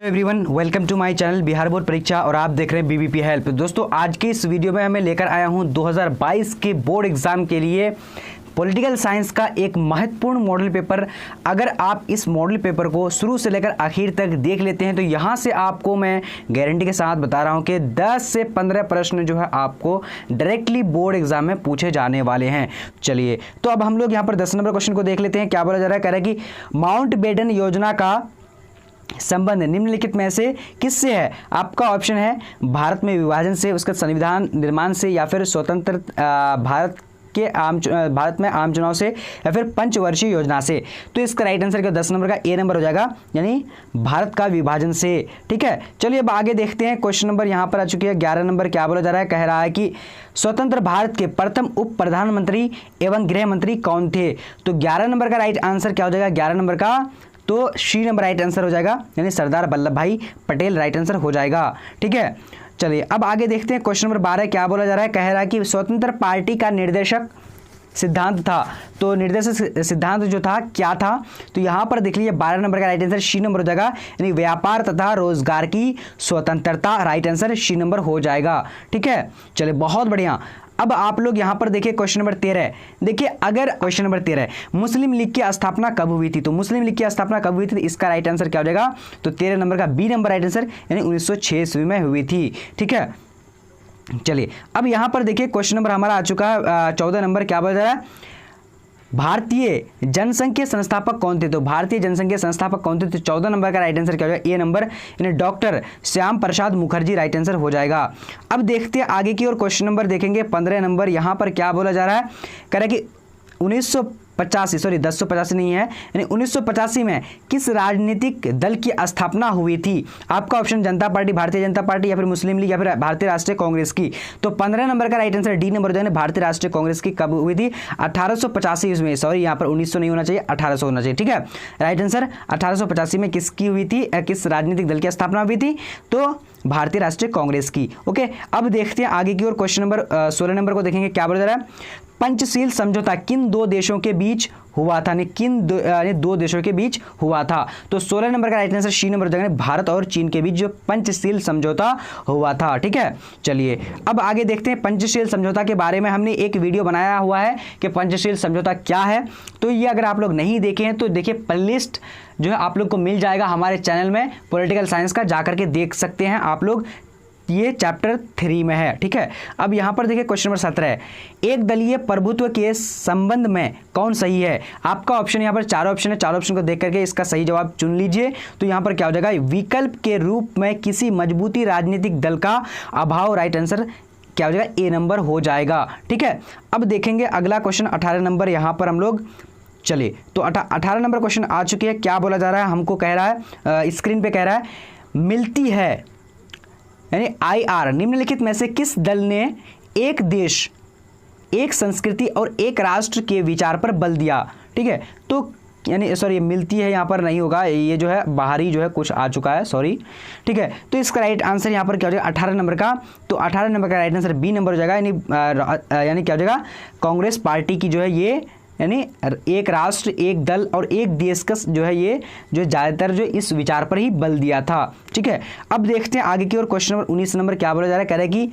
Everyone, welcome to my channel Bihar board परीक्षा और आप देख रहे हैं बीबीपी हेल्प। दोस्तों, आज के इस वीडियो में मैं लेकर आया हूं 2022 के बोर्ड एग्जाम के लिए पॉलिटिकल साइंस का एक महत्वपूर्ण मॉडल पेपर। अगर आप इस मॉडल पेपर को शुरू से लेकर आखिर तक देख लेते हैं तो यहाँ से आपको मैं गारंटी के साथ बता रहा हूँ कि 10 से 15 प्रश्न जो है आपको डायरेक्टली बोर्ड एग्जाम में पूछे जाने वाले हैं। चलिए, तो अब हम लोग यहाँ पर 10 नंबर क्वेश्चन को देख लेते हैं। क्या बोला जा रहा है? कह रहा है कि माउंटबेटन योजना का संबंध निम्नलिखित में से किससे है? आपका ऑप्शन है भारत में विभाजन से, उसका संविधान निर्माण से, या फिर स्वतंत्र भारत में आम चुनाव से, या फिर पंचवर्षीय योजना से। तो इसका राइट आंसर क्या 10 नंबर का ए नंबर हो जाएगा, यानी भारत का विभाजन से। ठीक है, चलिए अब आगे देखते हैं। क्वेश्चन नंबर यहाँ पर आ चुकी है 11 नंबर। क्या बोला जा रहा है? कह रहा है कि स्वतंत्र भारत के प्रथम उप प्रधानमंत्री एवं गृह मंत्री कौन थे? तो 11 नंबर का राइट आंसर क्या हो जाएगा? 11 नंबर का तो सी नंबर राइट आंसर हो जाएगा, यानी सरदार वल्लभ भाई पटेल राइट आंसर हो जाएगा। ठीक है, चलिए अब आगे देखते हैं। क्वेश्चन नंबर 12 क्या बोला जा रहा है? कह रहा है कि स्वतंत्र पार्टी का निर्देशक सिद्धांत था। तो निर्देशक सिद्धांत जो था क्या था? तो यहाँ पर देख लीजिए 12 नंबर का राइट आंसर सी नंबर हो जाएगा, यानी व्यापार तथा रोजगार की स्वतंत्रता राइट आंसर सी नंबर हो जाएगा। ठीक है, चलिए बहुत बढ़िया। अब आप लोग यहाँ पर देखिए क्वेश्चन नंबर 13। देखिए, अगर क्वेश्चन नंबर 13 मुस्लिम लीग की स्थापना कब हुई थी? तो मुस्लिम लीग की स्थापना कब हुई थी? तो इसका राइट आंसर क्या हो जाएगा? तो 13 नंबर का बी नंबर राइट आंसर, यानी 1906 ईस्वी में हुई थी। ठीक है, चलिए अब यहाँ पर देखिए क्वेश्चन नंबर हमारा आ चुका है 14 नंबर। क्या बोला जा रहा है? भारतीय जनसंघ के संस्थापक कौन थे? तो भारतीय जनसंघ के संस्थापक कौन थे? तो 14 नंबर का राइट आंसर क्या हो जाएगा? ए नंबर, यानी doctor Shyam Prasad Mukherjee right answer हो जाएगा। अब देखते हैं आगे की और क्वेश्चन नंबर देखेंगे 15 नंबर। यहाँ पर क्या बोला जा रहा है? कह रहा है कि 1085 नहीं है, यानी 1985 में किस राजनीतिक दल की स्थापना हुई थी? आपका ऑप्शन जनता पार्टी, भारतीय जनता पार्टी, या फिर मुस्लिम लीग, या फिर भारतीय राष्ट्रीय कांग्रेस की। तो 15 नंबर का राइट आंसर डी नंबर हो जाएगा, भारतीय राष्ट्रीय कांग्रेस की। कब हुई थी? 1885 में। सॉरी, यहाँ पर 1900 नहीं होना चाहिए, 1800 होना चाहिए। ठीक है, राइट आंसर 1885 में किसकी हुई थी, किस राजनीतिक दल की स्थापना हुई थी? तो भारतीय राष्ट्रीय कांग्रेस की। ओके, अब देखते हैं आगे की ओर। क्वेश्चन नंबर 16 नंबर को देखेंगे। क्या बोला जा रहा है? पंचशील समझौता किन दो देशों के बीच हुआ था? दो देशों के बीच हुआ था। तो 16 नंबर का राइट आंसर सी नंबर हो जाएगा, भारत और चीन के बीच जो पंचशील समझौता हुआ था। ठीक है, चलिए अब आगे देखते हैं। पंचशील समझौता के बारे में हमने एक वीडियो बनाया हुआ है कि पंचशील समझौता क्या है। तो ये अगर आप लोग नहीं देखे हैं तो देखिए, प्लेलिस्ट जो है आप लोग को मिल जाएगा हमारे चैनल में पॉलिटिकल साइंस का, जाकर के देख सकते हैं आप लोग। ये चैप्टर 3 में है। ठीक है, अब यहाँ पर देखिए क्वेश्चन नंबर 17, एक दलीय प्रभुत्व के संबंध में कौन सही है? आपका ऑप्शन यहाँ पर 4 ऑप्शन है, 4 ऑप्शन को देख करके इसका सही जवाब चुन लीजिए। तो यहाँ पर क्या हो जाएगा? विकल्प के रूप में किसी मजबूती राजनीतिक दल का अभाव राइट आंसर क्या हो जाएगा? ए नंबर हो जाएगा। ठीक है, अब देखेंगे अगला क्वेश्चन 18 नंबर। यहाँ पर हम लोग चलिए, तो 18 नंबर क्वेश्चन आ चुकी है। क्या बोला जा रहा है? हमको कह रहा है स्क्रीन पे कह रहा है मिलती है, यानी IR निम्नलिखित में से किस दल ने एक देश, एक संस्कृति और एक राष्ट्र के विचार पर बल दिया? ठीक है, तो यानी सॉरी, मिलती है यहाँ पर नहीं होगा, ये जो है बाहरी जो है कुछ आ चुका है, सॉरी। ठीक है, तो इसका राइट आंसर यहाँ पर क्या हो जाएगा? 18 नंबर का। तो 18 नंबर का राइट आंसर बी नंबर हो जाएगा, यानी क्या हो जाएगा? कांग्रेस पार्टी की जो है ये, यानी एक राष्ट्र, एक दल और एक देश का जो है ये जो ज़्यादातर जो इस विचार पर ही बल दिया था। ठीक है, अब देखते हैं आगे की ओर। Question number 19 number. क्या बोला जा रहा है? कह रहा है कि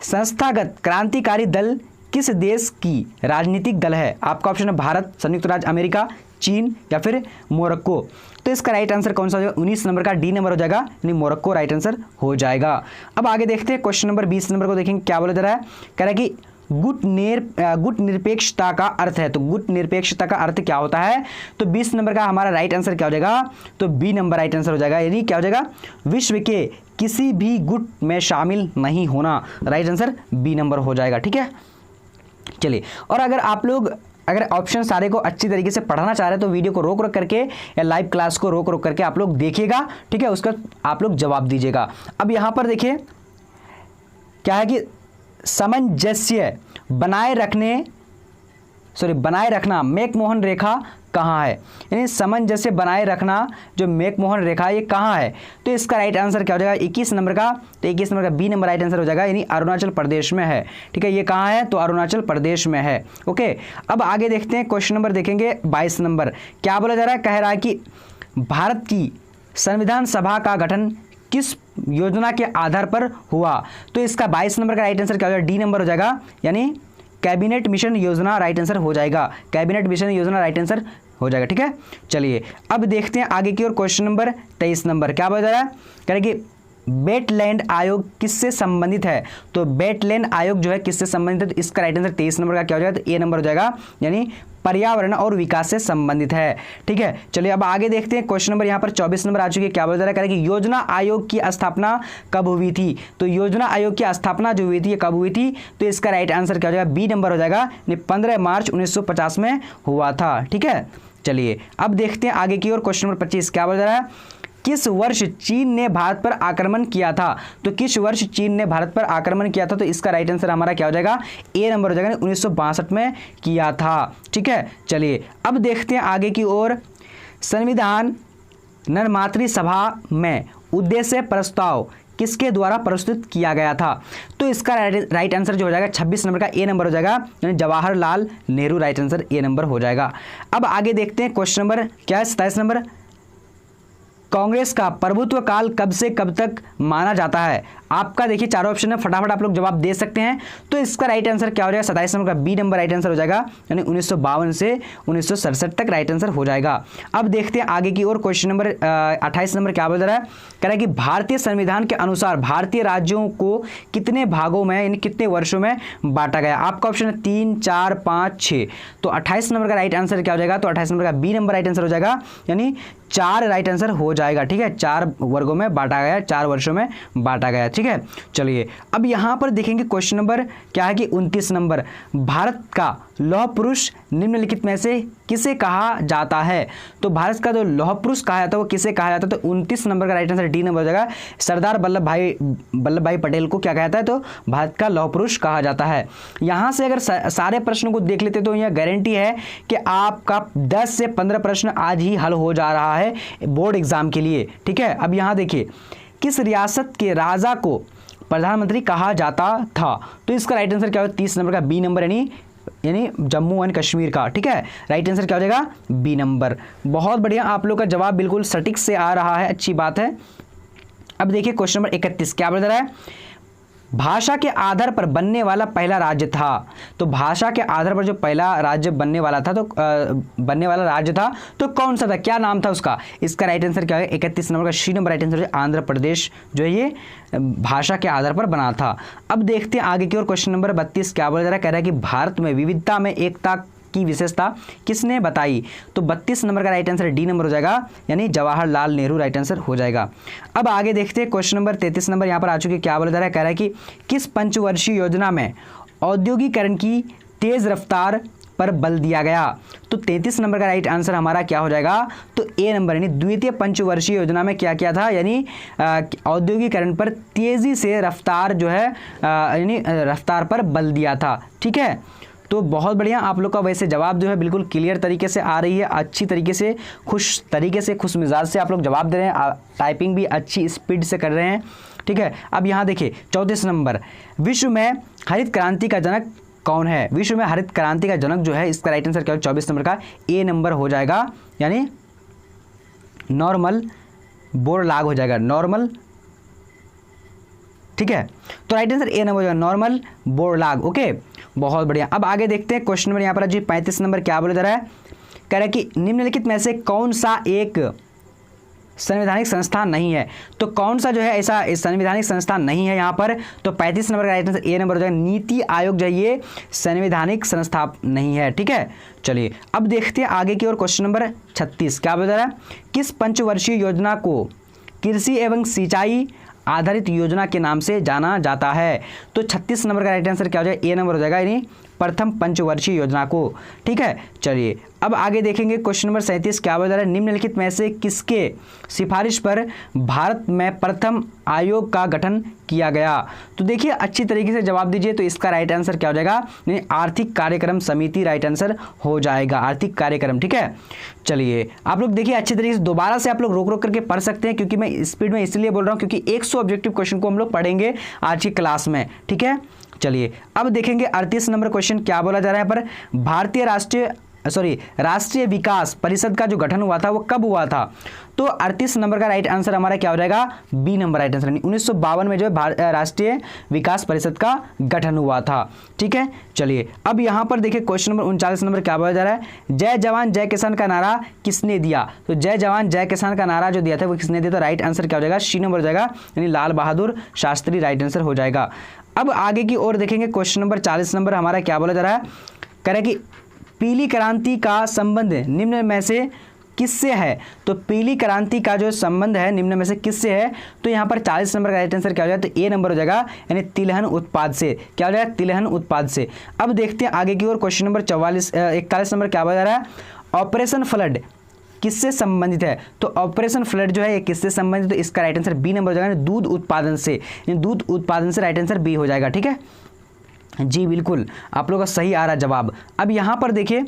संस्थागत क्रांतिकारी दल किस देश की राजनीतिक दल है? आपका ऑप्शन है भारत, संयुक्त राज्य अमेरिका, चीन, या फिर मोरक्को। तो इसका राइट आंसर कौन सा हो जाएगा? 19 नंबर का डी नंबर हो जाएगा, यानी मोरक्को राइट आंसर हो जाएगा। अब आगे देखते हैं क्वेश्चन नंबर 20 नंबर को देखेंगे। क्या बोला जा रहा है? कह रहा है कि गुट निरपेक्षता का अर्थ है। तो गुट निरपेक्षता का अर्थ क्या होता है? तो 20 नंबर का हमारा राइट आंसर क्या हो जाएगा? तो बी नंबर राइट आंसर हो जाएगा, यानी क्या हो जाएगा? विश्व के किसी भी गुट में शामिल नहीं होना। राइट आंसर बी नंबर हो जाएगा। ठीक है, चलिए, और अगर ऑप्शन सारे को अच्छी तरीके से पढ़ना चाह रहे हैं तो वीडियो को रोक करके या लाइव क्लास को रोक करके आप लोग देखिएगा। ठीक है, उसका आप लोग जवाब दीजिएगा। अब यहाँ पर देखिए क्या है कि सामंजस्य बनाए रखना मैकमोहन रेखा कहाँ है? यानी सामंजस्य बनाए रखना जो मैकमोहन रेखा ये कहाँ है? तो इसका राइट आंसर क्या हो जाएगा? 21 नंबर का। तो 21 नंबर का बी नंबर राइट आंसर हो जाएगा, यानी अरुणाचल प्रदेश में है। ठीक है, ये कहाँ है? तो अरुणाचल प्रदेश में है। ओके, अब आगे देखते हैं क्वेश्चन नंबर देखेंगे 22 नंबर। क्या बोला जा रहा है? कह रहा है कि भारत की संविधान सभा का गठन किस योजना के आधार पर हुआ? तो इसका 22 नंबर का राइट आंसर क्या हो जाएगा? डी नंबर हो जाएगा, यानी कैबिनेट मिशन योजना राइट आंसर हो जाएगा। कैबिनेट मिशन योजना राइट आंसर हो जाएगा। ठीक है, चलिए अब देखते हैं आगे की ओर। क्वेश्चन नंबर 23 नंबर क्या बता रहा है? कह रहे कि वेटलैंड आयोग किससे संबंधित है? तो वेटलैंड आयोग जो है किससे संबंधित है? तो इसका राइट आंसर 23 नंबर का क्या हो जाएगा? तो ए नंबर हो जाएगा, यानी पर्यावरण और विकास से संबंधित है। ठीक है, चलिए अब आगे देखते हैं। क्वेश्चन नंबर यहाँ पर 24 नंबर आ चुकी है। क्या बोल रहा है? कि योजना आयोग की स्थापना कब हुई थी? तो योजना आयोग की स्थापना जो हुई थी कब हुई थी? तो इसका राइट आंसर क्या हो जाएगा? बी नंबर हो जाएगा, 15 मार्च 1950 में हुआ था। ठीक है, चलिए अब देखते हैं आगे की ओर। क्वेश्चन नंबर 25 क्या बोल रहा है? किस वर्ष चीन ने भारत पर आक्रमण किया था? तो किस वर्ष चीन ने भारत पर आक्रमण किया था? तो इसका राइट आंसर हमारा क्या हो जाएगा? ए नंबर हो जाएगा, 1962 में किया था। ठीक है, चलिए अब देखते हैं आगे की ओर। संविधान निर्मात्री सभा में उद्देश्य प्रस्ताव किसके द्वारा प्रस्तुत किया गया था? तो इसका राइट आंसर जो हो जाएगा 26 नंबर का ए नंबर हो जाएगा, यानी Jawaharlal Nehru. Right answer A number हो जाएगा। अब आगे देखते हैं क्वेश्चन नंबर क्या है? 27 नंबर। कांग्रेस का प्रभुत्व काल कब से कब तक माना जाता है? आपका देखिए चारों ऑप्शन है, फटाफट आप लोग जवाब दे सकते हैं। तो इसका राइट आंसर क्या हो जाएगा? 27 नंबर का बी नंबर राइट आंसर हो जाएगा, यानी 1952 से 1967 तक राइट आंसर हो जाएगा। अब देखते हैं आगे की ओर। क्वेश्चन नंबर 28 नंबर क्या बोल रहा है? कह रहा है कि भारतीय संविधान के अनुसार भारतीय राज्यों को कितने भागों में, यानी कितने वर्षों में बांटा गया? आपका ऑप्शन है 3, 4, 5, 6। तो 28 नंबर का राइट आंसर क्या हो जाएगा? तो 28 नंबर का बी नंबर राइट आंसर हो जाएगा, यानी 4 राइट आंसर हो जाएगा। ठीक है, 4 वर्गों में बांटा गया, 4 वर्षों में बांटा गया। ठीक है, चलिए अब यहां पर देखेंगे क्वेश्चन नंबर क्या है कि 29 नंबर। भारत का लौह पुरुष निम्नलिखित में से किसे कहा जाता है? तो भारत का जो लौह पुरुष कहा जाता है वो किसे कहा जाता है? तो 29 नंबर का राइट आंसर डी नंबर हो जाएगा, सरदार वल्लभ भाई पटेल को क्या कहता है? तो भारत का लौह पुरुष कहा जाता है। यहां से अगर सारे प्रश्नों को देख लेते तो यह गारंटी है कि आपका 10 से 15 प्रश्न आज ही हल हो जा रहा है बोर्ड एग्जाम के लिए। ठीक है, अब यहां देखिए, किस रियासत के राजा को प्रधानमंत्री कहा जाता था? तो इसका राइट आंसर क्या होगा? 30 नंबर का बी नंबर, यानी जम्मू एंड कश्मीर का। ठीक है, राइट आंसर क्या हो जाएगा? B number. बहुत बढ़िया, आप लोग का जवाब बिल्कुल सटीक से आ रहा है, अच्छी बात है। अब देखिए क्वेश्चन नंबर 31 क्या बोल रहा है? भाषा के आधार पर बनने वाला पहला राज्य था। तो भाषा के आधार पर जो पहला राज्य बनने वाला था, तो बनने वाला राज्य था तो कौन सा था? क्या नाम था उसका? इसका राइट आंसर क्या है? 31 नंबर का सी नंबर राइट आंसर है, आंध्र प्रदेश जो है ये भाषा के आधार पर बना था। अब देखते हैं आगे की ओर। क्वेश्चन नंबर 32 क्या बोला जा रहा है? कह रहा है कि भारत में विविधता में एकता की विशेषता किसने बताई? तो 32 नंबर का राइट आंसर डी नंबर हो जाएगा, यानी जवाहरलाल नेहरू। राइट आंसर हो जाएगा। अब आगे देखते हैं क्वेश्चन नंबर 33 नंबर यहाँ पर आ चुके। क्या बोला जा रहा है? कह रहा है कि किस पंचवर्षीय योजना में औद्योगिकरण की तेज रफ्तार पर बल दिया गया? तो 33 नंबर का राइट आंसर हमारा क्या हो जाएगा? तो ए नंबर, यानी द्वितीय पंचवर्षीय योजना में क्या किया था? यानी औद्योगिकरण पर तेजी से रफ्तार जो है, यानी रफ्तार पर बल दिया था। ठीक है, तो बहुत बढ़िया, आप लोग का वैसे जवाब जो है बिल्कुल क्लियर तरीके से आ रही है, अच्छी तरीके से खुश मिजाज से आप लोग जवाब दे रहे हैं, टाइपिंग भी अच्छी स्पीड से कर रहे हैं। ठीक है, अब यहाँ देखिए 34 नंबर, विश्व में हरित क्रांति का जनक कौन है? विश्व में हरित क्रांति का जनक जो है, इसका राइट आंसर क्या हो? 24 नंबर का ए नंबर हो जाएगा, यानी नॉर्मल बोरलॉग हो जाएगा, नॉर्मल। ठीक है, तो राइट आंसर ए नंबर हो जाएगा, नॉर्मल बोरलॉग। ओके, बहुत बढ़िया। अब आगे देखते हैं क्वेश्चन नंबर यहाँ पर जी 35 नंबर क्या बोला जा रहा है? कह रहा है कि निम्नलिखित में से कौन सा एक संवैधानिक संस्थान नहीं है? तो कौन सा जो है ऐसा संवैधानिक संस्थान नहीं है यहाँ पर? तो 35 नंबर का राइट आंसर ए नंबर हो जाएगा, नीति आयोग जो है ये संवैधानिक संस्था नहीं है। ठीक है, चलिए अब देखते हैं आगे की ओर। क्वेश्चन नंबर 36 क्या बोला जा रहा है? किस पंचवर्षीय योजना को कृषि एवं सिंचाई आधारित योजना के नाम से जाना जाता है? तो 36 नंबर का राइट आंसर क्या हो जाएगा? ए नंबर हो जाएगा, यानी प्रथम पंचवर्षीय योजना को। ठीक है, चलिए अब आगे देखेंगे क्वेश्चन नंबर 37 क्या बोला जा रहा है? निम्नलिखित में से किसके सिफारिश पर भारत में प्रथम आयोग का गठन किया गया? तो देखिए अच्छी तरीके से जवाब दीजिए। तो इसका राइट आंसर क्या हो जाएगा? आर्थिक कार्यक्रम समिति राइट आंसर हो जाएगा, आर्थिक कार्यक्रम। ठीक है, चलिए आप लोग देखिए अच्छी तरीके से दोबारा से आप लोग रोक रोक करके पढ़ सकते हैं, क्योंकि मैं स्पीड में इसलिए बोल रहा हूँ क्योंकि 100 ऑब्जेक्टिव क्वेश्चन को हम लोग पढ़ेंगे आज की क्लास में। ठीक है, चलिए अब देखेंगे 38 नंबर क्वेश्चन क्या बोला जा रहा है पर? भारतीय राष्ट्रीय राष्ट्रीय विकास परिषद का जो गठन हुआ था वो कब हुआ था? तो 38 नंबर का राइट आंसर हमारा क्या हो जाएगा? B number right answer. 1952 में जो है राष्ट्रीय विकास परिषद का गठन हुआ था। ठीक है, चलिए अब यहाँ पर देखिए क्वेश्चन नंबर 39 नंबर क्या बोला जा रहा है? जय जवान जय किसान का नारा किसने दिया? तो जय जवान जय किसान का नारा जो दिया था वो किसने दिया? तो राइट आंसर क्या हो जाएगा? सी नंबर हो जाएगा, यानी लाल बहादुर शास्त्री राइट आंसर हो जाएगा। अब आगे की ओर देखेंगे क्वेश्चन नंबर 40 नंबर हमारा क्या बोला जा रहा है? कह रहा है कि पीली क्रांति का संबंध निम्न में से किससे है? तो पीली क्रांति का जो संबंध है निम्न में से किससे है? तो यहाँ पर 40 नंबर का राइट आंसर क्या हो जाएगा? तो ए नंबर हो जाएगा, यानी तिलहन उत्पाद से। क्या हो जाएगा? तिलहन उत्पाद से। अब देखते हैं आगे की ओर क्वेश्चन नंबर 41 नंबर क्या बोला जा रहा है? ऑपरेशन फ्लड किससे संबंधित है? तो ऑपरेशन फ्लड जो है ये किससे संबंधित? तो इसका राइट आंसर बी नंबर हो जाएगा, दूध उत्पादन से। दूध उत्पादन से राइट आंसर बी हो जाएगा। ठीक है जी, बिल्कुल आप लोगों का सही आ रहा जवाब। अब यहाँ पर देखिए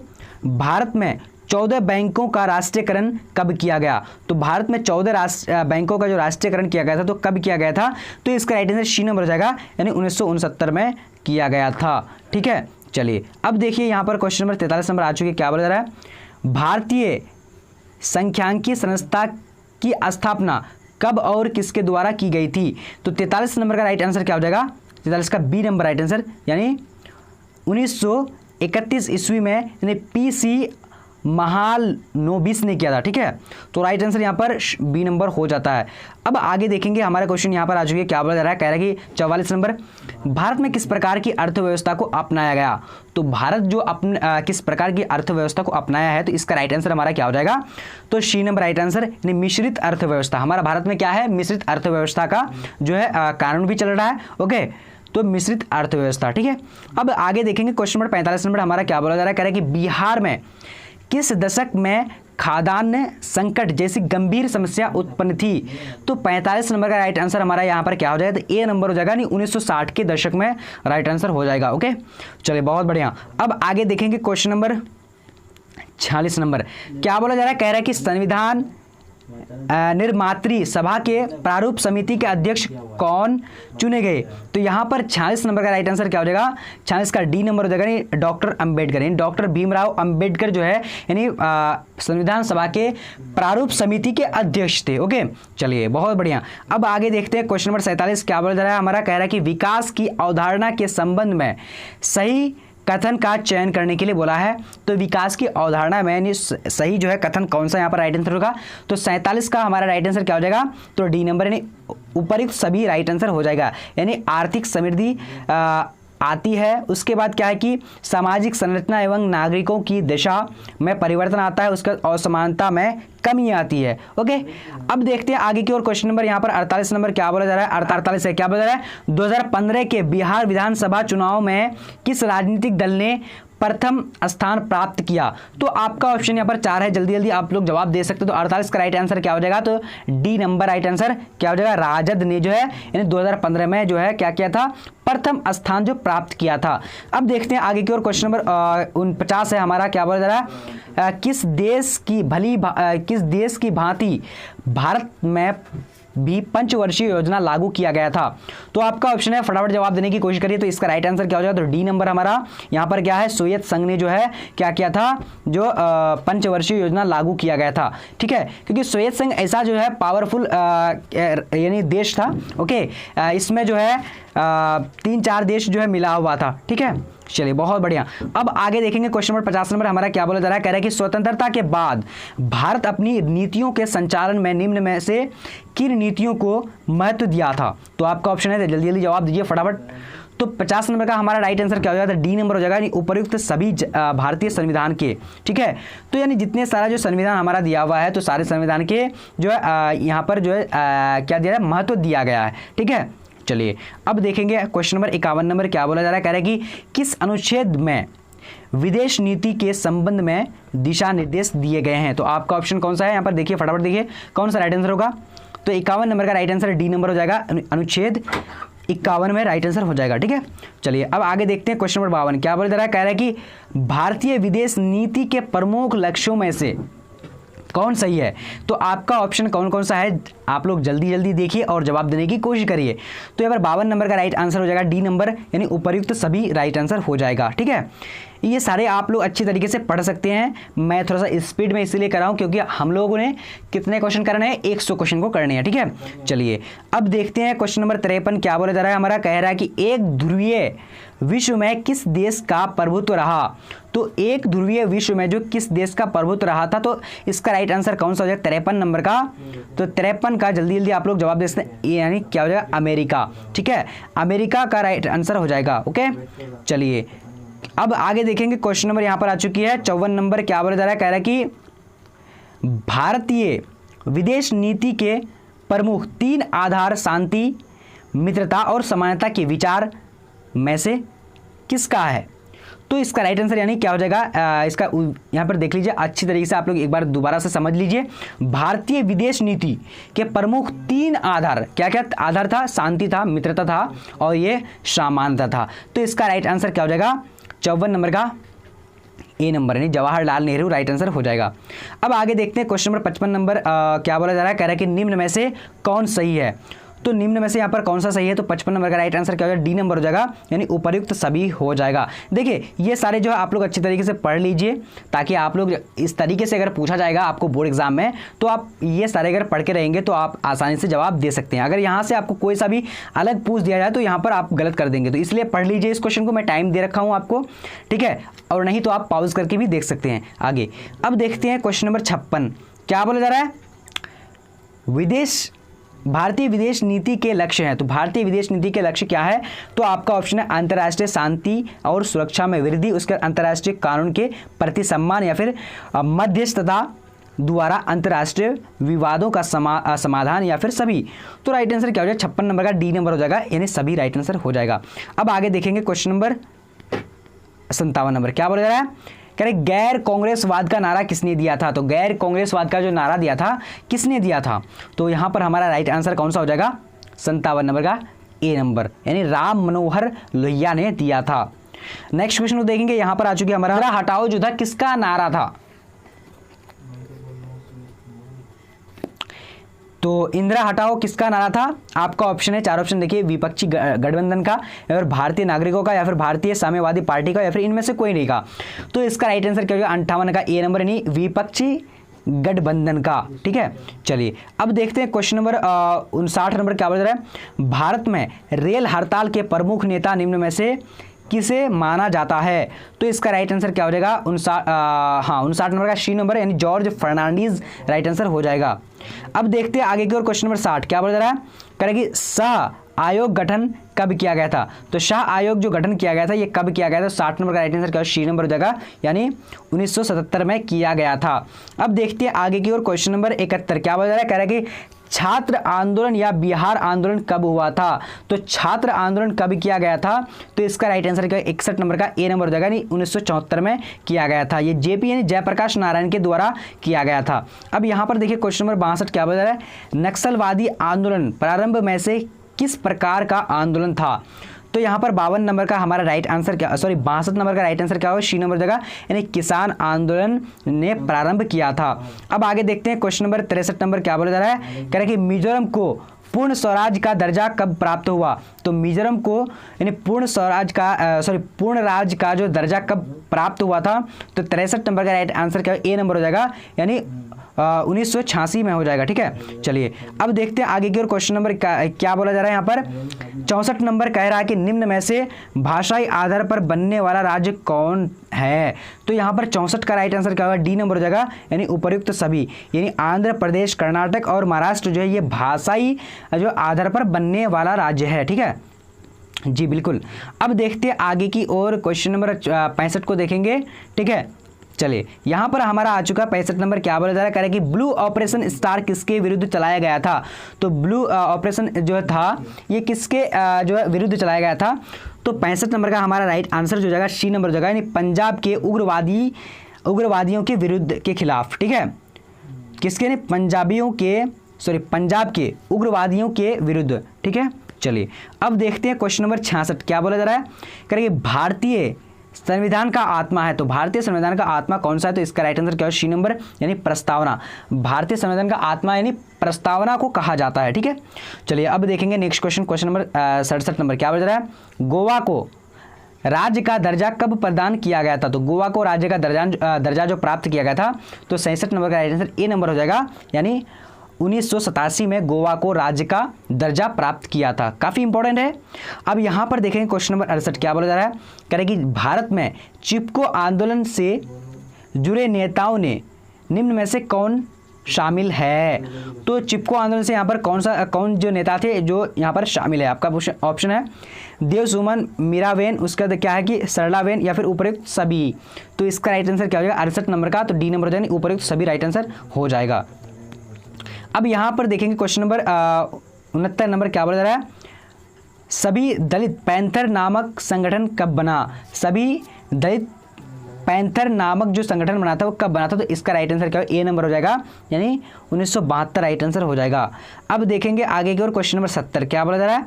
भारत में 14 बैंकों का राष्ट्रीयकरण कब किया गया? तो भारत में 14 बैंकों का जो राष्ट्रीयकरण किया गया था तो कब किया गया था? तो इसका राइट आंसर सी नंबर हो जाएगा, यानी 1969 में किया गया था। ठीक है, चलिए अब देखिए यहाँ पर क्वेश्चन नंबर 43 नंबर आ चुके, क्या बोला जा रहा है? भारतीय सांख्यिकी संस्था की स्थापना कब और किसके द्वारा की गई थी? तो 43 नंबर का राइट आंसर क्या हो जाएगा? 43 का बी नंबर राइट आंसर, यानी 1931 ईस्वी में, यानी पीसी महालनोबिस ने किया था। ठीक है, तो राइट आंसर यहाँ पर बी नंबर हो जाता है। अब आगे देखेंगे हमारा क्वेश्चन यहाँ पर आ चुकी है, क्या बोला जा रहा है? कह रहा है कि 44 नंबर, भारत में किस प्रकार की अर्थव्यवस्था को अपनाया गया? तो भारत जो किस प्रकार की अर्थव्यवस्था को अपनाया है, तो इसका राइट आंसर हमारा क्या हो जाएगा? तो सी नंबर राइट आंसर, यानी मिश्रित अर्थव्यवस्था। हमारा भारत में क्या है? मिश्रित अर्थव्यवस्था का जो है कानून भी चल रहा है। ओके, तो मिश्रित अर्थव्यवस्था। ठीक है, अब आगे देखेंगे क्वेश्चन नंबर 45 नंबर हमारा क्या बोला जा रहा है? कह रहा है कि बिहार में किस दशक में खाद्यान्न संकट जैसी गंभीर समस्या उत्पन्न थी? तो 45 नंबर का राइट आंसर हमारा यहाँ पर क्या हो जाएगा? तो ए नंबर हो जाएगा, नहीं 1960 के दशक में राइट आंसर हो जाएगा। ओके, चलिए बहुत बढ़िया। अब आगे देखेंगे क्वेश्चन नंबर 46 नंबर क्या बोला जा रहा है? कह रहा है कि संविधान निर्मात्री सभा के प्रारूप समिति के अध्यक्ष कौन चुने गए? तो यहाँ पर 46 नंबर का राइट आंसर क्या हो जाएगा? 46 का डी नंबर हो जाएगा, डॉक्टर अंबेडकर। यानी डॉक्टर भीमराव अंबेडकर जो है यानी संविधान सभा के प्रारूप समिति के अध्यक्ष थे। ओके, चलिए बहुत बढ़िया। अब आगे देखते हैं क्वेश्चन नंबर 47 क्या बोला जा रहा है? हमारा कह रहा है कि विकास की अवधारणा के संबंध में सही कथन का चयन करने के लिए बोला है। तो विकास की अवधारणा में सही जो है कथन कौन सा यहाँ पर राइट आंसर होगा? तो 47 का हमारा राइट आंसर क्या हो जाएगा? तो डी नंबर, यानी उपयुक्त सभी राइट आंसर हो जाएगा। यानी आर्थिक समृद्धि आती है, उसके बाद क्या है कि सामाजिक संरचना एवं नागरिकों की दिशा में परिवर्तन आता है, उसके असमानता में कमी आती है। ओके, अब देखते हैं आगे की ओर क्वेश्चन नंबर यहाँ पर 48 नंबर क्या बोला जा रहा है? 48 है, क्या बोला जा रहा है? 2015 के बिहार विधानसभा चुनाव में किस राजनीतिक दल ने प्रथम स्थान प्राप्त किया? तो आपका ऑप्शन यहाँ पर 4 है, जल्दी जल्दी आप लोग जवाब दे सकते हो। तो 48 का राइट आंसर क्या हो जाएगा? तो डी नंबर राइट आंसर क्या हो जाएगा? राजद ने जो है यानी 2015 में जो है क्या किया था? प्रथम स्थान जो प्राप्त किया था। अब देखते हैं आगे की ओर क्वेश्चन नंबर 49 है हमारा, क्या बोला जा रहा है? किस देश की भांति भारत में भी पंचवर्षीय योजना लागू किया गया था? तो आपका ऑप्शन है, फटाफट जवाब देने की कोशिश करिए। तो इसका राइट आंसर क्या हो जाएगा? तो डी नंबर हमारा यहाँ पर क्या है? सोवियत संघ ने जो है क्या किया था? जो पंचवर्षीय योजना लागू किया गया था। ठीक है, क्योंकि सोवियत संघ ऐसा जो है पावरफुल यानी देश था। ओके, इसमें जो है 3-4 देश जो है मिला हुआ था। ठीक है, चलिए बहुत बढ़िया। अब आगे देखेंगे क्वेश्चन नंबर 50 नंबर हमारा क्या बोला जा रहा है? कह रहा है कि स्वतंत्रता के बाद भारत अपनी नीतियों के संचालन में निम्न में से किन नीतियों को महत्व दिया था? तो आपका ऑप्शन है, जल्दी जल्दी जवाब दीजिए फटाफट। तो 50 नंबर का हमारा राइट आंसर क्या हो जाता है? डी नंबर हो जाएगा, उपयुक्त सभी भारतीय संविधान के। ठीक है, तो यानी जितने सारा जो संविधान हमारा दिया हुआ है तो सारे संविधान के जो है यहाँ पर जो है क्या दिया है? महत्व दिया गया है। ठीक है, चलिए अब देखेंगे क्वेश्चन नंबर 51 नंबर क्या बोला जा रहा है? कह रहा है कि किस अनुच्छेद में विदेश नीति के संबंध में दिशा निर्देश दिए गए हैं? तो आपका ऑप्शन कौन सा है? यहाँ पर देखिए फटाफट देखिए कौन सा राइट आंसर होगा? तो 51 नंबर का राइट आंसर डी नंबर हो जाएगा, अनुच्छेद 51 में राइट आंसर हो जाएगा। ठीक है, चलिए अब आगे देखते हैं क्वेश्चन नंबर 52 क्या बोला जा रहा है? कह रहा है कि भारतीय विदेश नीति के प्रमुख लक्ष्यों में से कौन सही है? तो आपका ऑप्शन कौन कौन सा है? आप लोग जल्दी जल्दी देखिए और जवाब देने की कोशिश करिए। तो यहाँ पर 52 नंबर का राइट आंसर हो जाएगा डी नंबर, यानी उपयुक्त सभी राइट आंसर हो जाएगा। ठीक है, ये सारे आप लोग अच्छी तरीके से पढ़ सकते हैं। मैं थोड़ा सा स्पीड में इसीलिए कर रहा हूँ क्योंकि हम लोगों ने कितने क्वेश्चन करने हैं, 100 क्वेश्चन को करने हैं, ठीक है। चलिए अब देखते हैं क्वेश्चन नंबर 53 क्या बोला जा रहा है हमारा। कह रहा है कि एक ध्रुवीय विश्व में किस देश का प्रभुत्व रहा। तो एक ध्रुवीय विश्व में जो किस देश का प्रभुत्व रहा था, तो इसका राइट आंसर कौन सा हो जाएगा, 53 नंबर का। तो 53 का जल्दी जल्दी आप लोग जवाब दे सकते हैं, ये यानी क्या हो जाएगा, अमेरिका, ठीक है। अमेरिका का राइट आंसर हो जाएगा, ओके। चलिए अब आगे देखेंगे, क्वेश्चन नंबर यहाँ पर आ चुकी है 54 नंबर। क्या बोला जा रहा है, कह रहा है कि भारतीय विदेश नीति के प्रमुख 3 आधार शांति, मित्रता और समानता के विचार में से किसका है। तो इसका राइट आंसर यानी क्या हो जाएगा, इसका यहाँ पर देख लीजिए अच्छी तरीके से, आप लोग एक बार दोबारा से समझ लीजिए। भारतीय विदेश नीति के प्रमुख 3 आधार, क्या क्या आधार था, शांति था, मित्रता था और ये समानता था। तो इसका राइट आंसर क्या हो जाएगा, 54 नंबर का ए नंबर यानी जवाहरलाल नेहरू राइट आंसर हो जाएगा। अब आगे देखते हैं क्वेश्चन नंबर 55 नंबर। क्या बोला जा रहा है, कह रहा है कि निम्न में से कौन सही है। तो निम्न में से यहाँ पर कौन सा सही है, तो 55 नंबर का राइट आंसर क्या हो जाएगा, डी नंबर हो जाएगा, यानी उपर्युक्त सभी हो जाएगा। देखिए ये सारे जो है आप लोग अच्छी तरीके से पढ़ लीजिए, ताकि आप लोग इस तरीके से अगर पूछा जाएगा आपको बोर्ड एग्जाम में, तो आप ये सारे अगर पढ़ के रहेंगे तो आप आसानी से जवाब दे सकते हैं। अगर यहाँ से आपको कोई सा भी अलग पूछ दिया जाए तो यहाँ पर आप गलत कर देंगे, तो इसलिए पढ़ लीजिए इस क्वेश्चन को, मैं टाइम दे रखा हूँ आपको, ठीक है। और नहीं तो आप पॉज करके भी देख सकते हैं आगे। अब देखते हैं क्वेश्चन नंबर 56 क्या बोला जा रहा है, भारतीय विदेश नीति के लक्ष्य हैं। तो भारतीय विदेश नीति के लक्ष्य क्या है, तो आपका ऑप्शन है अंतर्राष्ट्रीय शांति और सुरक्षा में वृद्धि, उसके अंतर्राष्ट्रीय कानून के प्रति सम्मान, या फिर मध्यस्थता द्वारा अंतर्राष्ट्रीय विवादों का समाधान, या फिर सभी। तो राइट आंसर क्या हो जाएगा, 56 नंबर का डी नंबर हो जाएगा, यानी सभी राइट आंसर हो जाएगा। अब आगे देखेंगे क्वेश्चन नंबर 57 नंबर। क्या बोला जा रहा है, कह रहे गैर कांग्रेसवाद का नारा किसने दिया था। तो गैर कांग्रेसवाद का जो नारा दिया था किसने दिया था, तो यहाँ पर हमारा राइट आंसर कौन सा हो जाएगा, 57 नंबर का ए नंबर, यानी राम मनोहर लोहिया ने दिया था। नेक्स्ट क्वेश्चन को देखेंगे, यहाँ पर आ चुकी है हमारा हटाओ जो था किसका नारा था। तो इंदिरा हटाओ किसका नारा था, आपका ऑप्शन है, 4 ऑप्शन देखिए, विपक्षी गठबंधन का, या फिर भारतीय नागरिकों का, या फिर भारतीय साम्यवादी पार्टी का, या फिर इनमें से कोई नहीं का। तो इसका राइट आंसर क्या होगा, 58 का ए नंबर, यानी विपक्षी गठबंधन का, ठीक है। चलिए अब देखते हैं क्वेश्चन नंबर 59 नंबर। क्या बोल रहा है, भारत में रेल हड़ताल के प्रमुख नेता निम्न में से किसे माना जाता है। तो इसका राइट आंसर क्या हो जाएगा, 59 नंबर का सी नंबर, यानी जॉर्ज फर्नांडीज राइट आंसर हो जाएगा। अब देखते हैं आगे की ओर क्वेश्चन नंबर 60 क्या बोल रहा है, करेगी शाह आयोग गठन कब किया गया था। तो शाह आयोग जो गठन किया गया था ये कब किया गया था, 60 नंबर का राइट आंसर क्या है, सी नंबर हो जाएगा, यानी 1977 में किया गया था। अब देखते हैं आगे की ओर क्वेश्चन नंबर 71 क्या बोल रहा है, कह रहा है कि छात्र आंदोलन या बिहार आंदोलन कब हुआ था। तो छात्र आंदोलन कब किया गया था, तो इसका राइट आंसर क्या है, 61 नंबर का ए नंबर हो जाएगा, यानी 1974 में किया गया था। ये जेपी यानी जयप्रकाश नारायण के द्वारा किया गया था। अब यहाँ पर देखिए क्वेश्चन नंबर 62 क्या बोल रहा है, नक्सलवादी आंदोलन प्रारंभ में से किस प्रकार का आंदोलन था। तो यहाँ पर 52 नंबर का हमारा राइट आंसर क्या, 62 नंबर का राइट आंसर क्या होगा, सी नंबर जगह, यानी किसान आंदोलन ने प्रारंभ किया था। अब आगे देखते हैं क्वेश्चन नंबर 63 नंबर क्या बोला जा रहा है, कह रहा है कि मिजोरम को पूर्ण स्वराज का दर्जा कब प्राप्त हुआ। तो मिजोरम को यानी पूर्ण राज्य का जो दर्जा कब प्राप्त हुआ था, तो 63 नंबर का राइट आंसर क्या ए नंबर हो जाएगा, यानी 1986 में हो जाएगा, ठीक है। चलिए अब देखते हैं आगे की ओर क्वेश्चन नंबर क्या बोला जा रहा है, यहाँ पर 64 नंबर कह रहा है कि निम्न में से भाषाई आधार पर बनने वाला राज्य कौन है। तो यहाँ पर 64 का राइट आंसर क्या होगा, डी नंबर हो जाएगा, यानी उपर्युक्त सभी, यानी आंध्र प्रदेश, कर्नाटक और महाराष्ट्र जो है ये भाषाई जो आधार पर बनने वाला राज्य है, ठीक है जी, बिल्कुल। अब देखते हैं आगे की ओर क्वेश्चन नंबर 65 को देखेंगे, ठीक है। चलिए यहाँ पर हमारा आ चुका 65 नंबर क्या बोला जा रहा है, कह रहा है कि ब्लू ऑपरेशन स्टार किसके विरुद्ध चलाया गया था। तो ब्लू ऑपरेशन जो था ये किसके जो है विरुद्ध चलाया गया था। तो 65 नंबर का हमारा राइट आंसर जो जाएगा सी नंबर जाएगा, यानी पंजाब के उग्रवादियों के विरुद्ध के खिलाफ, ठीक है। किसके, नहीं पंजाब के उग्रवादियों के विरुद्ध, ठीक है। चलिए अब देखते हैं क्वेश्चन नंबर 66 क्या बोला जा रहा है, कह रहा है कि भारतीय संविधान का आत्मा है। तो भारतीय संविधान का आत्मा कौन सा है, तो इसका राइट आंसर क्या है, सी नंबर, यानी प्रस्तावना। भारतीय संविधान का आत्मा यानी प्रस्तावना को कहा जाता है, ठीक है। चलिए अब देखेंगे नेक्स्ट क्वेश्चन नंबर 67 नंबर क्या बोल रहा है, गोवा को राज्य का दर्जा कब प्रदान किया गया था? तो गोवा को राज्य का दर्जा जो प्राप्त किया गया था, तो 67 नंबर का राइट आंसर ए नंबर हो जाएगा, यानी 1987 में गोवा को राज्य का दर्जा प्राप्त किया था। काफ़ी इंपॉर्टेंट है। अब यहाँ पर देखेंगे क्वेश्चन नंबर 68 क्या बोला जा रहा है, कह रहे कि भारत में चिपको आंदोलन से जुड़े नेताओं ने निम्न में से कौन शामिल है? तो चिपको आंदोलन से यहाँ पर कौन जो नेता थे जो यहाँ पर शामिल है? आपका ऑप्शन है देव सुमन, मीराबेन, उसका क्या है कि सरलाबेन, या फिर उपयुक्त सभी। तो इसका राइट आंसर क्या हो जाएगा 68 नंबर का, तो डी नंबर हो जाएगा, उपयुक्त सभी राइट आंसर हो जाएगा। अब यहाँ पर देखेंगे क्वेश्चन नंबर 69 नंबर क्या बोला जा रहा है, सभी दलित पैंथर नामक संगठन कब बना? सभी दलित पैंथर नामक जो संगठन बना था वो कब बना था? तो इसका राइट आंसर क्या है, ए नंबर हो जाएगा, यानी 1972 राइट आंसर हो जाएगा। अब देखेंगे आगे की ओर क्वेश्चन नंबर 70 क्या बोला जा रहा है,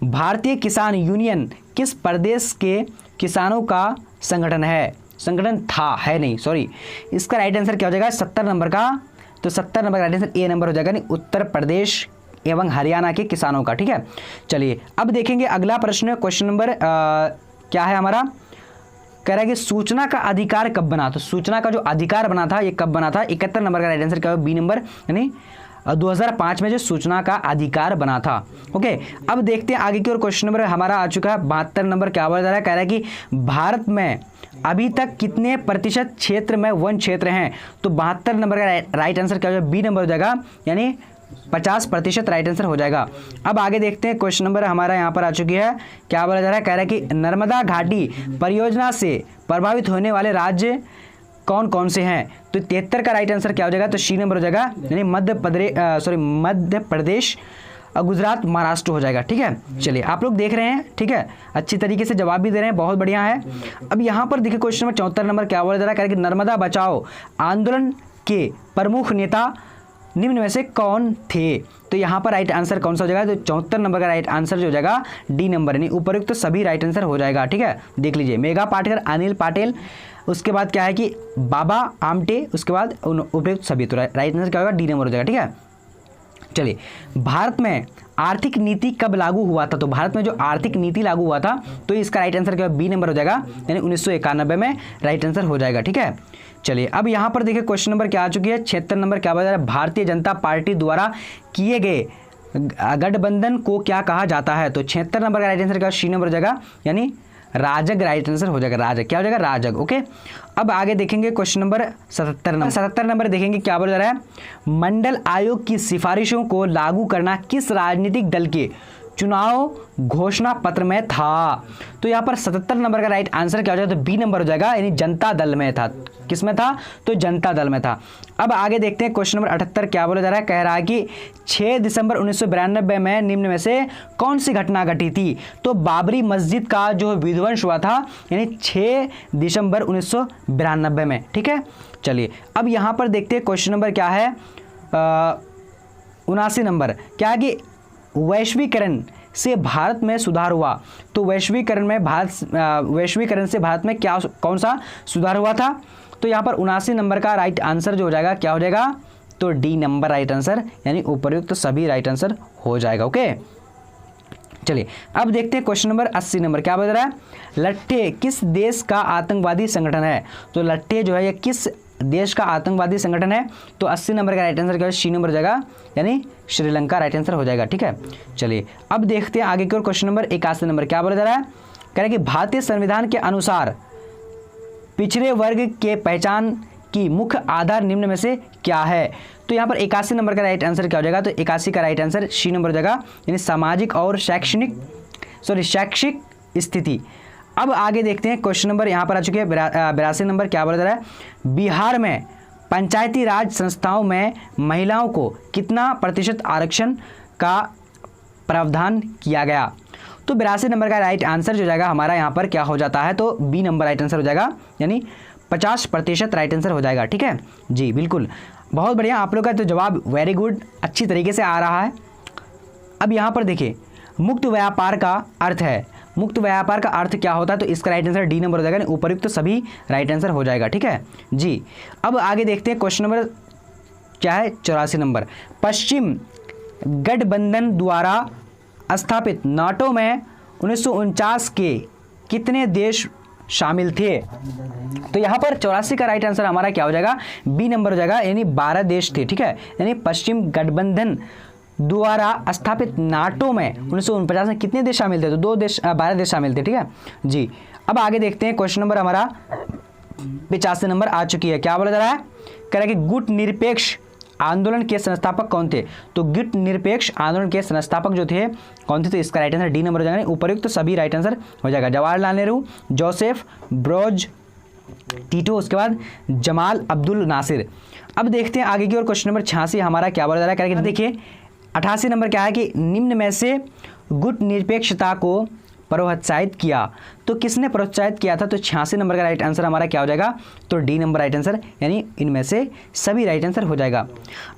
भारतीय किसान यूनियन किस प्रदेश के किसानों का संगठन है? संगठन था, है नहीं, सॉरी। इसका राइट आंसर क्या हो जाएगा 70 नंबर का, तो 70 नंबर का राइट आंसर ए नंबर हो जाएगा, यानी उत्तर प्रदेश एवं हरियाणा के किसानों का। ठीक है, चलिए अब देखेंगे अगला प्रश्न, क्वेश्चन नंबर क्या है हमारा, कह रहा है कि सूचना का अधिकार कब बना? तो सूचना का जो अधिकार बना था ये कब बना था? 71 नंबर का राइट आंसर क्या है, बी नंबर, यानी 2005 में जो सूचना का अधिकार बना था। ओके, अब देखते हैं आगे की ओर क्वेश्चन नंबर हमारा आ चुका है 72 नंबर क्या बोला जा रहा है, कह रहा है कि भारत में अभी तक कितने प्रतिशत क्षेत्र में वन क्षेत्र हैं? तो 72 नंबर का राइट आंसर क्या हो जाएगा, बी नंबर हो जाएगा, यानी 50% राइट आंसर हो जाएगा। अब आगे देखते हैं क्वेश्चन नंबर हमारा यहाँ पर आ चुकी है, क्या बोला जा रहा है, कह रहा है कि नर्मदा घाटी परियोजना से प्रभावित होने वाले राज्य कौन कौन से हैं? तो 73 का राइट आंसर क्या हो जाएगा, तो सी नंबर हो जाएगा, यानी मध्य प्रदेश, गुजरात, महाराष्ट्र हो जाएगा। ठीक है, चलिए आप लोग देख रहे हैं, ठीक है, अच्छी तरीके से जवाब भी दे रहे हैं, बहुत बढ़िया है। अब यहाँ पर देखिए क्वेश्चन नंबर 74 नंबर क्या बोला जा रहा है, कह रहा है कि नर्मदा बचाओ आंदोलन के प्रमुख नेता निम्न में से कौन थे? तो यहाँ पर राइट आंसर कौन सा हो जाएगा, तो 74 नंबर का राइट आंसर जो हो जाएगा डी नंबर, यानी उपयुक्त तो सभी राइट आंसर हो जाएगा। ठीक है, देख लीजिए, मेघा पाटकर, अनिल पाटिल, उसके बाद क्या है कि बाबा आमटे, उसके बाद उपयुक्त सभी, तो राइट आंसर क्या होगा, डी नंबर हो जाएगा। ठीक है, चलिए भारत में आर्थिक नीति कब लागू हुआ था? तो भारत में जो आर्थिक नीति लागू हुआ था, तो इसका राइट आंसर क्या बी नंबर हो जाएगा, यानी 1991 में राइट आंसर हो जाएगा। ठीक है, चलिए अब यहाँ पर देखिए क्वेश्चन नंबर क्या आ चुकी है, 76 नंबर क्या बता रहा है, भारतीय जनता पार्टी द्वारा किए गए गठबंधन को क्या कहा जाता है? तो 76 नंबर का राइट आंसर क्या सी नंबर हो जाएगा, यानी राजग राइट आंसर हो जाएगा, राजग क्या हो जाएगा, राजग। ओके, अब आगे देखेंगे क्वेश्चन नंबर 77 नंबर देखेंगे क्या बोल रहा है, मंडल आयोग की सिफारिशों को लागू करना किस राजनीतिक दल के चुनाव घोषणा पत्र में था? तो यहाँ पर 77 नंबर का राइट आंसर क्या हो जाएगा, तो बी नंबर हो जाएगा, यानी जनता दल में था। किस में था? तो जनता दल में था। अब आगे देखते हैं क्वेश्चन नंबर 78 क्या बोला जा रहा है, कह रहा है कि 6 दिसंबर 1992 में निम्न में से कौन सी घटना घटी थी? तो बाबरी मस्जिद का जो विध्वंस हुआ था, यानी 6 दिसंबर 1992 में। ठीक है, चलिए अब यहाँ पर देखते हैं क्वेश्चन नंबर क्या है, 79 नंबर क्या है कि वैश्वीकरण से भारत में सुधार हुआ। तो वैश्वीकरण से भारत में क्या कौन सा सुधार हुआ था? तो यहाँ पर 79 नंबर का राइट आंसर जो हो जाएगा क्या हो जाएगा, तो डी नंबर राइट आंसर, यानी उपयुक्त तो सभी राइट आंसर हो जाएगा। ओके, चलिए अब देखते हैं क्वेश्चन नंबर 80 नंबर क्या बता रहा है, लट्ठे किस देश का आतंकवादी संगठन है? तो लट्ठे जो है ये किस देश का आतंकवादी संगठन है? तो 80 नंबर का राइट आंसर क्या है, सी नंबर हो जाएगा, यानी श्रीलंका राइट आंसर हो जाएगा। ठीक है, चलिए अब देखते हैं आगे की ओर क्वेश्चन नंबर 81 नंबर क्या बोला जा रहा है, कह रहा है कि भारतीय संविधान के अनुसार पिछड़े वर्ग के पहचान की मुख्य आधार निम्न में से क्या है? तो यहाँ पर 81 नंबर का राइट आंसर क्या हो जाएगा, तो 81 का राइट आंसर सी नंबर हो जाएगा, यानी सामाजिक और शैक्षिक स्थिति। अब आगे देखते हैं क्वेश्चन नंबर यहाँ पर आ चुके हैं 82 नंबर क्या बोला जा रहा है, बिहार में पंचायती राज संस्थाओं में महिलाओं को कितना प्रतिशत आरक्षण का प्रावधान किया गया? तो 82 नंबर का राइट आंसर जो जाएगा हमारा यहाँ पर क्या हो जाता है, तो बी नंबर राइट आंसर हो जाएगा, यानी 50% राइट आंसर हो जाएगा। ठीक है जी, बिल्कुल, बहुत बढ़िया, आप लोग का तो जवाब वेरी गुड, अच्छी तरीके से आ रहा है। अब यहाँ पर देखिए, मुक्त व्यापार का अर्थ है, मुक्त व्यापार का अर्थ क्या होता है? तो इसका राइट आंसर डी नंबर हो जाएगा, उपयुक्त तो सभी राइट आंसर हो जाएगा। ठीक है जी, अब आगे देखते हैं क्वेश्चन नंबर क्या है, 84 नंबर, पश्चिम गठबंधन द्वारा स्थापित नाटो में 1949 के कितने देश शामिल थे? तो यहाँ पर 84 का राइट आंसर हमारा क्या हो जाएगा? बी नंबर हो जाएगा, यानी 12 देश थे। ठीक है, यानी पश्चिम गठबंधन द्वारा स्थापित नाटो में 1949 में कितने देश शामिल थे? तो 12 देश शामिल थे। ठीक है जी। अब आगे देखते हैं, क्वेश्चन नंबर हमारा 85 नंबर आ चुकी है। क्या बोला जा रहा है? कह रहा है कि गुट निरपेक्ष आंदोलन के संस्थापक कौन थे? तो गुट निरपेक्ष आंदोलन के संस्थापक जो थे कौन थे? तो इसका राइट आंसर डी नंबर हो जाएगा। उपयुक्त तो सभी राइट आंसर हो जाएगा। Jawaharlal Nehru, Joseph Broz Tito, उसके बाद जमाल अब्दुल नासिर। अब देखते हैं आगे की ओर, क्वेश्चन नंबर 86 हमारा क्या बोला जा रहा है? देखिए 88 नंबर क्या है कि निम्न में से गुट निरपेक्षता को प्रोत्साहित किया, तो किसने प्रोत्साहित किया था? तो 86 नंबर का राइट आंसर हमारा क्या हो जाएगा? तो डी नंबर राइट आंसर, यानी इनमें से सभी राइट आंसर हो जाएगा।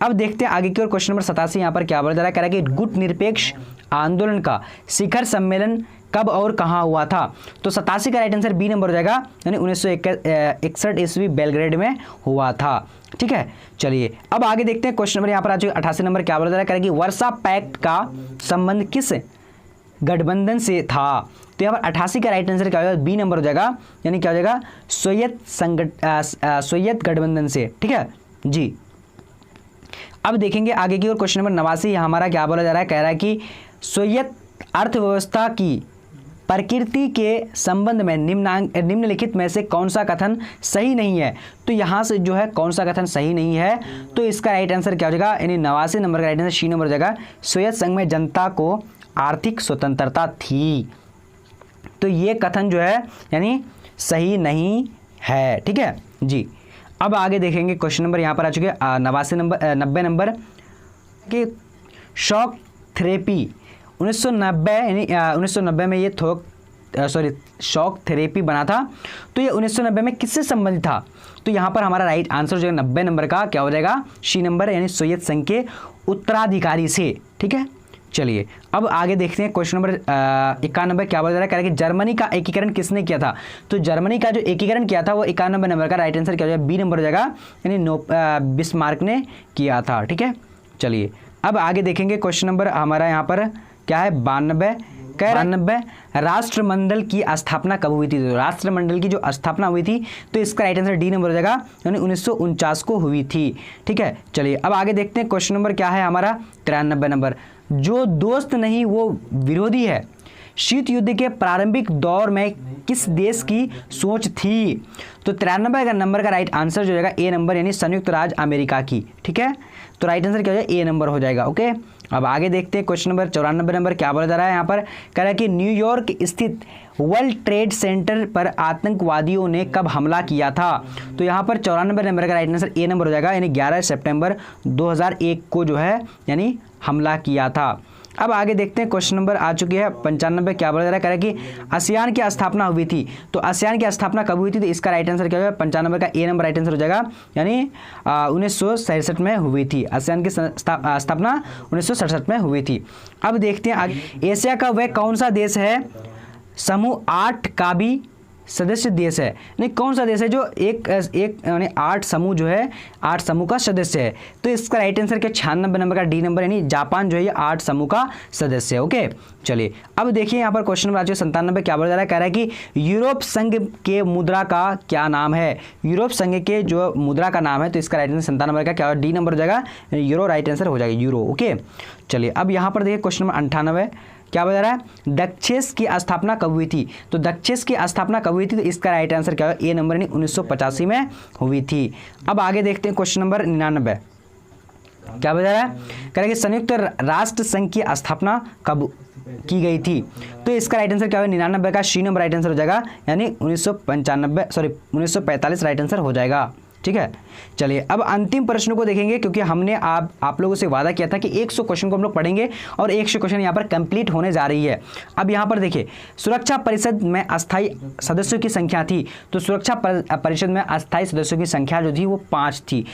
अब देखते हैं आगे की ओर, क्वेश्चन नंबर 87 यहाँ पर क्या बोला जा रहा है? कह रहा है कि गुट निरपेक्ष आंदोलन का शिखर सम्मेलन कब और कहाँ हुआ था? तो 87 का राइट आंसर बी नंबर हो जाएगा, यानी 1961 ईस्वी बेलग्रेड में हुआ था। ठीक है, चलिए अब आगे देखते हैं, क्वेश्चन नंबर यहाँ पर आ चुके 88 नंबर क्या बोला जा रहा है? कह रहा है कि वर्सा पैक्ट का संबंध किस गठबंधन से था? तो यहाँ पर 88 का राइट आंसर क्या हो जाएगा? बी नंबर हो जाएगा, यानी क्या हो जाएगा? सोवियत गठबंधन से। ठीक है जी। अब देखेंगे आगे की ओर, क्वेश्चन नंबर 89 हमारा क्या बोला जा रहा है? कह रहा है कि सोवियत अर्थव्यवस्था की प्रकृति के संबंध में निम्नलिखित में से कौन सा कथन सही नहीं है? तो यहाँ से जो है कौन सा कथन सही नहीं है? तो इसका राइट आंसर क्या हो जाएगा? यानी 89 नंबर का राइट आंसर सी नंबर हो जाएगा। सोवियत संघ में जनता को आर्थिक स्वतंत्रता थी, तो ये कथन जो है यानी सही नहीं है। ठीक है जी। अब आगे देखेंगे, क्वेश्चन नंबर यहाँ पर आ चुके 90 नंबर कि शॉक थेरेपी 1990 यानी 1990 में ये शॉक थेरेपी बना था, तो ये 1990 में किससे संबंधित था? तो यहाँ पर हमारा राइट आंसर जो है 90 नंबर का क्या हो जाएगा? सी नंबर, यानी सोवियत संघ के उत्तराधिकारी से। ठीक है, चलिए अब आगे देखते हैं, क्वेश्चन नंबर 91 क्या बोला जा रहा है? कह रहा है कि जर्मनी का एकीकरण किसने किया था? तो जर्मनी का जो एकीकरण किया था वो 91 नंबर का राइट आंसर क्या हो जाएगा? बी नंबर हो जाएगा, यानी बिस्मार्क ने किया था। ठीक है, चलिए अब आगे देखेंगे, क्वेश्चन नंबर हमारा यहाँ पर क्या है? 92 राष्ट्रमंडल की स्थापना कब हुई थी? तो राष्ट्रमंडल की जो स्थापना हुई थी, तो इसका राइट आंसर डी नंबर हो जाएगा, यानी 1949 को हुई थी। ठीक है, चलिए अब आगे देखते हैं, क्वेश्चन नंबर क्या है हमारा? 93 नंबर। जो दोस्त नहीं वो विरोधी है, शीत युद्ध के प्रारंभिक दौर में किस देश की सोच थी? तो 93 का नंबर का राइट आंसर जो जाएगा ए नंबर, यानी संयुक्त राज्य अमेरिका की। ठीक है, तो राइट आंसर क्या हो जाएगा? ए नंबर हो जाएगा। ओके, अब आगे देखते हैं, क्वेश्चन नंबर 94 नंबर क्या बोला जा रहा है? यहाँ पर कह रहा है कि न्यूयॉर्क स्थित वर्ल्ड ट्रेड सेंटर पर आतंकवादियों ने कब हमला किया था? तो यहाँ पर 94 नंबर का राइट आंसर ए नंबर हो जाएगा, यानी 11 सितंबर 2001 को जो है यानी हमला किया था। अब आगे देखते हैं, क्वेश्चन नंबर आ चुकी है 95 क्या बोला जा रहा है? कह रहा है कि आसियान की स्थापना हुई थी, तो आसियान की स्थापना कब हुई थी? तो इसका राइट आंसर क्या होगा? 95 का ए नंबर राइट आंसर हो जाएगा, यानी 1967 में हुई थी। आसियान की स्थापना 1967 में हुई थी। अब देखते हैं आगे, एशिया का वह कौन सा देश है समूह 8 का भी सदस्य देश है? नहीं, कौन सा देश है जो एक यानी 8 समूह जो है 8 समूह का सदस्य है? तो इसका राइट आंसर क्या? 96 नंबर का डी नंबर, यानी जापान जो है ये 8 समूह का सदस्य है। ओके, चलिए अब देखिए यहाँ पर क्वेश्चन नंबर 97 क्या बोला जा रहा है? कह रहा है कि यूरोप संघ के मुद्रा का क्या नाम है? यूरोप संघ के जो मुद्रा का नाम है, तो इसका राइट आंसर 97 नंबर का क्या डी नंबर हो जाएगा, यूरो राइट आंसर हो जाएगा, यूरो। ओके, चलिए अब यहाँ पर देखिए क्वेश्चन नंबर 98 क्या बता रहा है? दक्षेस की स्थापना कब हुई थी? तो दक्षेस की स्थापना कब हुई थी? तो इसका राइट आंसर क्या है? ए नंबर, यानी 1985 में हुई थी। अब आगे देखते हैं, क्वेश्चन नंबर 99 क्या बता रहा है? कह रहा है कि संयुक्त राष्ट्र संघ की स्थापना कब की गई थी? तो इसका राइट आंसर क्या है? 99 का सी नंबर राइट आंसर हो जाएगा, यानी 1945 राइट आंसर हो जाएगा। ठीक है, चलिए अब अंतिम प्रश्न को देखेंगे, क्योंकि हमने आप लोगों से वादा किया था कि 100 क्वेश्चन को हम लोग पढ़ेंगे और 100 क्वेश्चन यहाँ पर कंप्लीट होने जा रही है। अब यहाँ पर देखिए, सुरक्षा परिषद में अस्थायी सदस्यों की संख्या थी, तो सुरक्षा परिषद में अस्थायी सदस्यों की संख्या जो थी वो 5 थी।